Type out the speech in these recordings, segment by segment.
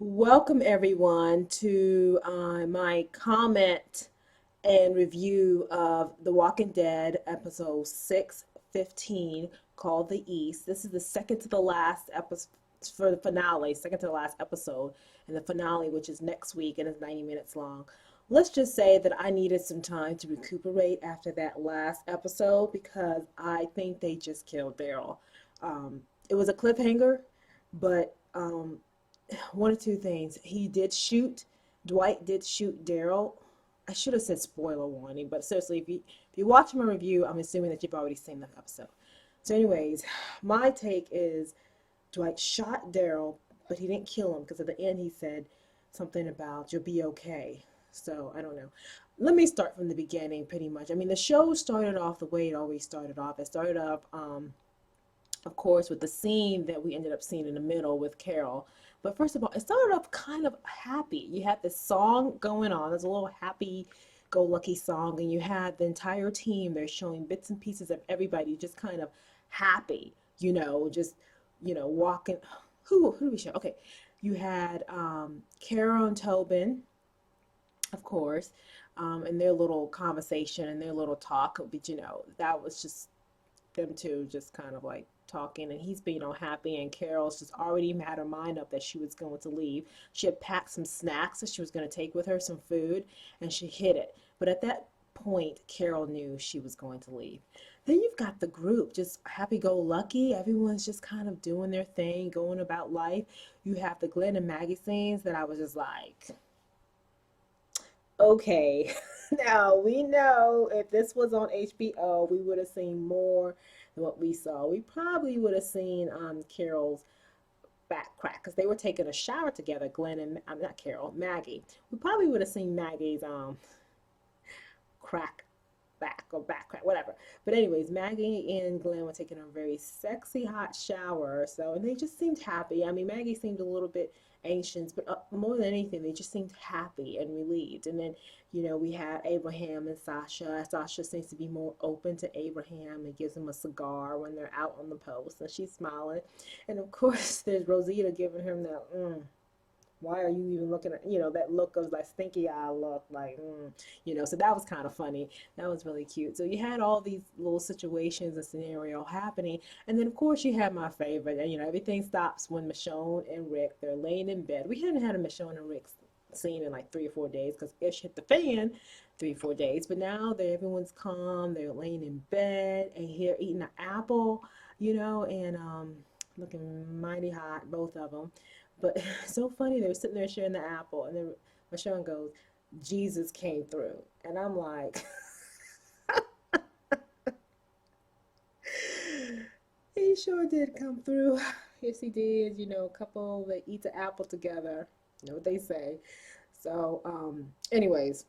Welcome everyone to my comment and review of The Walking Dead episode 615 called The East. This is the second to the last episode for the finale, second to the last episode, and the finale, which is next week and is 90 minutes long. Let's just say that I needed some time to recuperate after that last episode because I think they just killed Daryl. It was a cliffhanger, but one or two things. Dwight did shoot Daryl. I should have said spoiler warning, but seriously, if you watch my review, I'm assuming that you've already seen the episode. So, anyways, my take is Dwight shot Daryl, but he didn't kill him because at the end he said something about you'll be okay. So I don't know. Let me start from the beginning, pretty much. I mean, the show started off the way it always started off. It started off, of course, with the scene that we ended up seeing in the middle with Carol. But first of all, it started off kind of happy. You had this song going on. There's a little happy go lucky song, and you had the entire team. They're showing bits and pieces of everybody just kind of happy, just walking. Who do we show? Okay, you had Carol and Tobin, of course, and their little conversation and their little talk. But that was just them two just kind of like talking, and he's being all happy, and Carol's just already had her mind up that she was going to leave. She had packed some snacks that she was going to take with her, some food, and she hid it. But at that point, Carol knew she was going to leave. Then you've got the group, just happy-go-lucky. Everyone's just kind of doing their thing, going about life. You have the Glenn and Maggie scenes that I was just like, okay. Now we know if this was on HBO, we would have seen more than what we saw. We probably would have seen Carol's back crack because they were taking a shower together. Glenn and I'm not Carol, Maggie. We probably would have seen Maggie's crack back or back crack, whatever. But anyways, Maggie and Glenn were taking a very sexy hot shower. So and they just seemed happy. I mean, Maggie seemed a little bit anxious, but more than anything, they just seemed happy and relieved. And then, we had Abraham and Sasha. Sasha seems to be more open to Abraham and gives him a cigar when they're out on the post, and she's smiling. And of course, there's Rosita giving him that, why are you even looking at, that look of like stinky eye look, like, so that was kind of funny. That was really cute. So you had all these little situations and scenario happening. And then, of course, you had my favorite, and, everything stops when Michonne and Rick, they're laying in bed. We hadn't had a Michonne and Rick scene in like 3 or 4 days because Ish hit the fan 3 or 4 days. But now that everyone's calm, they're laying in bed and here eating an apple, and looking mighty hot, both of them. But so funny, they were sitting there sharing the apple, and then Michonne goes, Jesus came through. And I'm like, he sure did come through. Yes, he did. A couple that eat the apple together. You know what they say. So, anyways,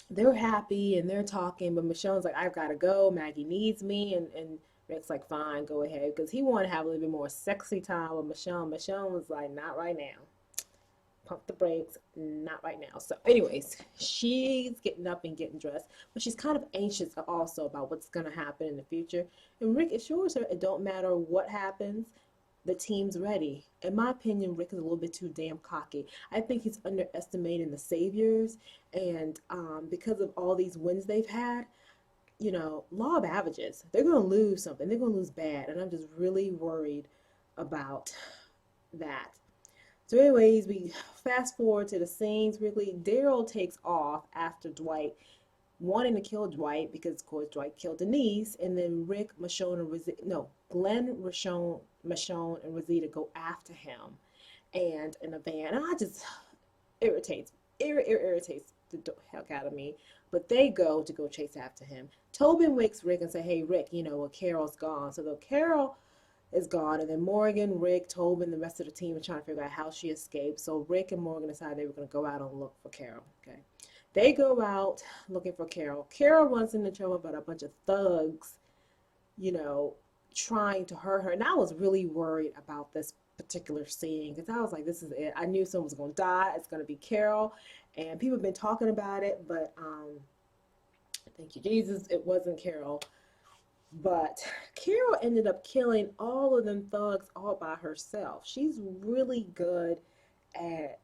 they're happy and they're talking, but Michonne's like, I've got to go. Maggie needs me. And Rick's like, fine, go ahead. Because he wanted to have a little bit more sexy time with Michonne. Michonne was like, not right now. Pump the brakes, not right now. So, anyways, she's getting up and getting dressed, but she's kind of anxious also about what's going to happen in the future. And Rick assures her it don't matter what happens, the team's ready. In my opinion, Rick is a little bit too damn cocky. I think he's underestimating the Saviors, and because of all these wins they've had, law of averages. They're going to lose something. They're going to lose bad, and I'm just really worried about that. So, anyways, we fast forward to the scenes. Really, Daryl takes off after Dwight wanting to kill Dwight because, of course, Dwight killed Denise, and then Rick, Michonne, and Rosita, no, Glenn, Michonne, and Rosita go after him, and in a van. And I just irritates, irritates the heck out of me. But they go chase after him. Tobin wakes Rick and say, "Hey, Rick, well, Carol's gone." So the Carol is gone, and then Morgan, Rick, Tobin, the rest of the team are trying to figure out how she escaped. So Rick and Morgan decided they were going to go out and look for Carol. Okay, they go out looking for Carol. Carol runs into trouble about a bunch of thugs, you know, trying to hurt her, and I was really worried about this particular scene because I was like, "This is it." I knew someone was going to die. It's going to be Carol, and people have been talking about it, but thank you, Jesus, it wasn't Carol. But Carol ended up killing all of them thugs all by herself. She's really good at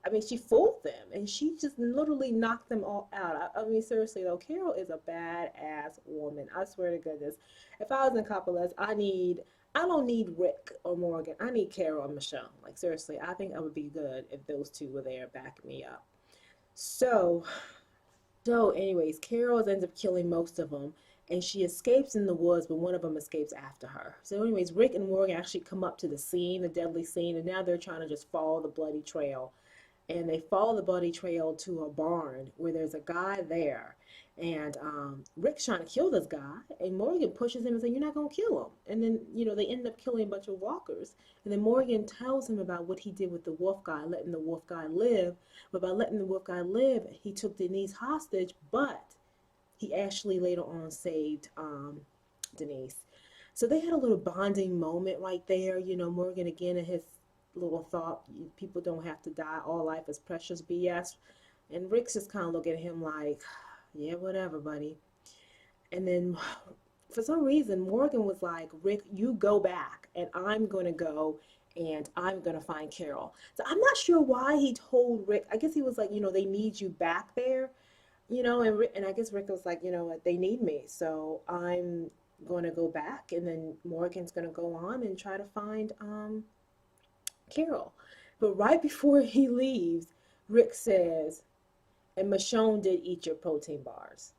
I mean, she fooled them and she just literally knocked them all out. I mean, seriously though, Carol is a badass woman. I swear to goodness. If I was in Coppola's, I don't need Rick or Morgan. I need Carol and Michonne. Like, seriously, I think I would be good if those two were there backing me up. So, anyways, Carol ends up killing most of them and she escapes in the woods, but one of them escapes after her. So, anyways, Rick and Morgan actually come up to the scene, the deadly scene, and now they're trying to just follow the bloody trail and they follow the bloody trail to a barn where there's a guy there. And Rick's trying to kill this guy, and Morgan pushes him and says, "You're not gonna kill him." And then they end up killing a bunch of walkers. And then Morgan tells him about what he did with the wolf guy, letting the wolf guy live. But by letting the wolf guy live, he took Denise hostage. But he actually later on saved Denise. So they had a little bonding moment right there. Morgan again in his little thought, people don't have to die, all life is precious BS. And Rick's just kind of looking at him like, yeah, whatever, buddy. And then for some reason, Morgan was like, Rick, you go back and I'm going to go and I'm going to find Carol. So I'm not sure why he told Rick. I guess he was like, they need you back there, and I guess Rick was like, what, they need me. So I'm going to go back. And then Morgan's going to go on and try to find Carol. But right before he leaves, Rick says, and Michonne did eat your protein bars.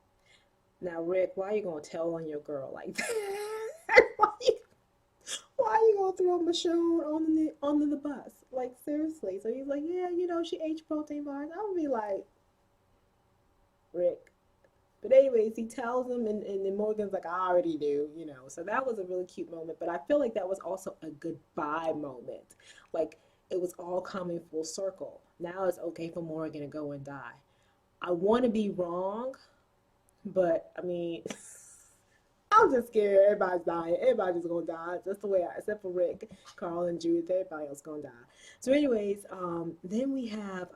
Now, Rick, why are you going to tell on your girl like that? why are you going to throw Michonne on the bus? Like, seriously. So he's like, yeah, she ate your protein bars. I would be like, Rick. But anyways, he tells him, and then Morgan's like, I already knew. So that was a really cute moment. But I feel like that was also a goodbye moment. Like, it was all coming full circle. Now it's okay for Morgan to go and die. I want to be wrong, but, I mean, I'm just scared everybody's dying. Everybody's going to die. Just the way except for Rick, Carl, and Judith. Everybody else going to die. So anyways, then we have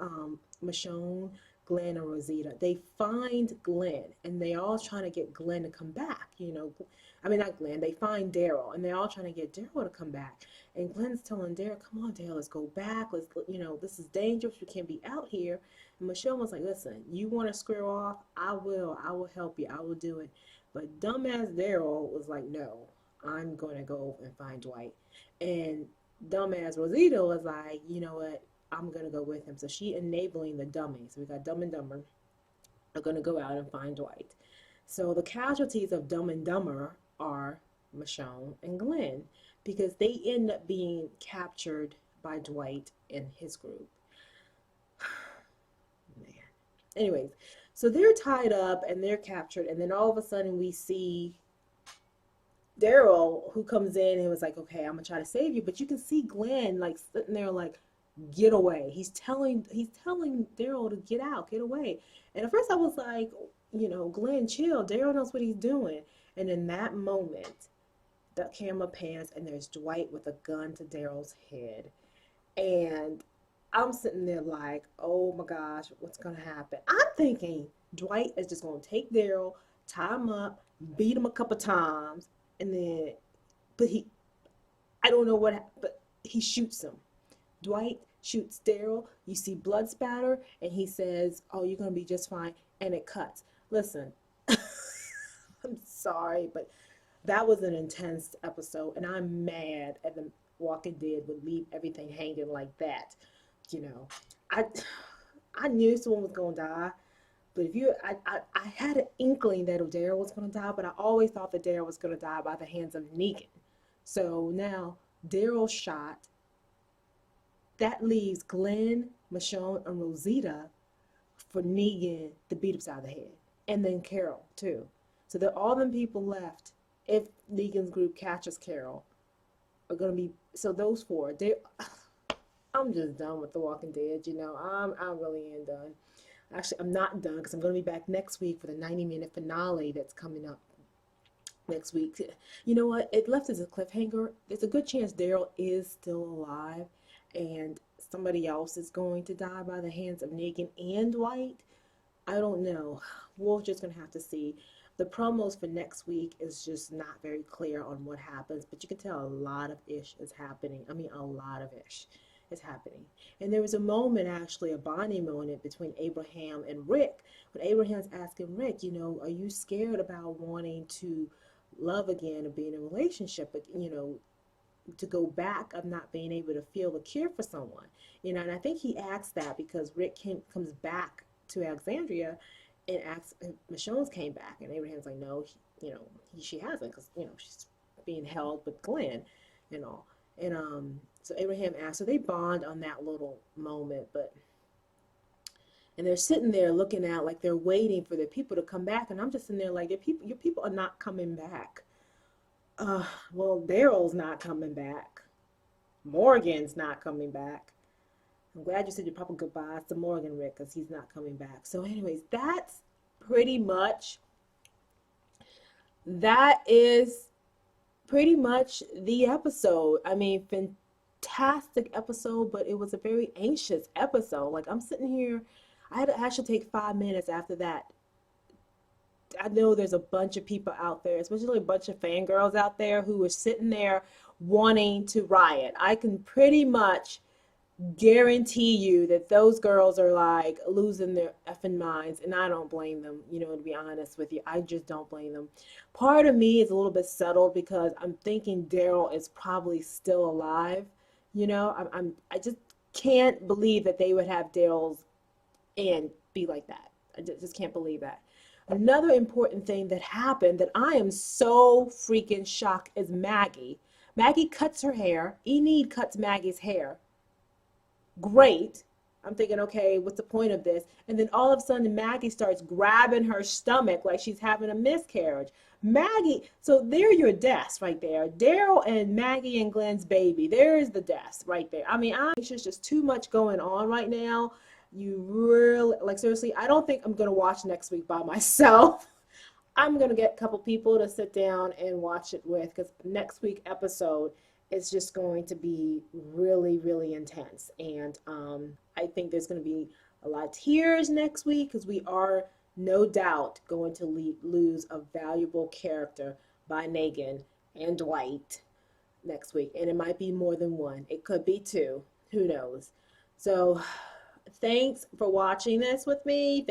Michonne, Glenn, and Rosita. They find Glenn, and they all trying to get Glenn to come back. I mean, not Glenn. They find Daryl, and they're all trying to get Daryl to come back. And Glenn's telling Daryl, "Come on, Daryl, let's go back. This is dangerous. We can't be out here." And Michonne was like, "Listen, you want to square off? I will. I will help you. I will do it." But dumbass Daryl was like, "No, I'm going to go and find Dwight." And dumbass Rosita was like, "You know what? I'm going to go with him." So she enabling the dummies. So we got Dumb and Dumber are going to go out and find Dwight. So the casualties of Dumb and Dumber are Michonne and Glenn because they end up being captured by Dwight and his group. Man. Anyways, so they're tied up and they're captured, and then all of a sudden we see Daryl, who comes in and was like, "Okay, I'm gonna try to save you," but you can see Glenn like sitting there like, "Get away." He's telling Daryl to get out, get away. And at first I was like, Glenn, chill. Daryl knows what he's doing. And in that moment, the camera pans and there's Dwight with a gun to Daryl's head. And I'm sitting there like, oh my gosh, what's gonna happen? I'm thinking Dwight is just gonna take Daryl, tie him up, beat him a couple times, and then, but I don't know what, but he shoots him. Dwight shoots Daryl. You see blood spatter, and he says, "Oh, you're gonna be just fine," and it cuts. Listen, I'm sorry, but that was an intense episode, and I'm mad at the Walking Dead would leave everything hanging like that. You know, I I knew someone was gonna die, but I had an inkling that Daryl was gonna die, but I always thought that Daryl was gonna die by the hands of Negan. So now Daryl shot. That leaves Glenn, Michonne, and Rosita for Negan to beat upside the head, and then Carol too. So that all them people left, if Negan's group catches Carol, are gonna be so those four. They, I'm just done with The Walking Dead. I really am done. Actually, I'm not done because I'm gonna be back next week for the 90-minute finale that's coming up next week. You know what? It left as a cliffhanger. There's a good chance Daryl is still alive, and somebody else is going to die by the hands of Negan and Dwight. I don't know. We're just gonna have to see. The promos for next week is just not very clear on what happens, but you can tell a lot of ish is happening. I mean, a lot of ish is happening. And there was a moment, actually, a bonding moment between Abraham and Rick, when Abraham's asking Rick, are you scared about wanting to love again or be in a relationship, but, to go back of not being able to feel the care for someone, and I think he asked that because Rick comes back to Alexandria and asks if Michonne's came back, and Abraham's like, no, she hasn't, because she's being held with Glenn and all, and so Abraham asked, so they bond on that little moment, and they're sitting there looking out like they're waiting for their people to come back, and I'm just sitting there like, your people are not coming back. Well, Daryl's not coming back. Morgan's not coming back. I'm glad you said your papa goodbyes to Morgan, Rick, because he's not coming back. So anyways, that's pretty much, that is pretty much the episode. I mean, fantastic episode, but it was a very anxious episode. Like, I'm sitting here, I had to actually take 5 minutes after that. I know there's a bunch of people out there, especially a bunch of fangirls out there who are sitting there wanting to riot. I can pretty much guarantee you that those girls are like losing their effing minds, and I don't blame them, to be honest with you. I just don't blame them. Part of me is a little bit settled because I'm thinking Daryl is probably still alive. I just can't believe that they would have Daryl's and be like that. I just can't believe that. Another important thing that happened that I am so freaking shocked is Maggie. Maggie cuts her hair. Enid cuts Maggie's hair. Great. I'm thinking, okay, what's the point of this? And then all of a sudden Maggie starts grabbing her stomach like she's having a miscarriage. Maggie, so they're your deaths right there. Daryl and Maggie and Glenn's baby. There's the deaths right there. I mean, it's just too much going on right now. You really, like, seriously, I don't think I'm going to watch next week by myself. I'm going to get a couple people to sit down and watch it with, because next week episode is just going to be really, really intense. And I think there's going to be a lot of tears next week, because we are no doubt going to lose a valuable character by Negan and Dwight next week. And it might be more than one. It could be two. Who knows? So thanks for watching this with me.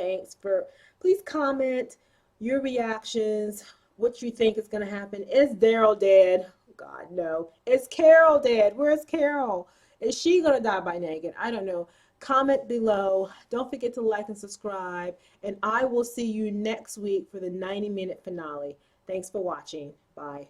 Please comment your reactions, what you think is going to happen. Is Daryl dead? God, no. Is Carol dead? Where's Carol? Is she going to die by Negan? I don't know. Comment below. Don't forget to like and subscribe. And I will see you next week for the 90-minute finale. Thanks for watching. Bye.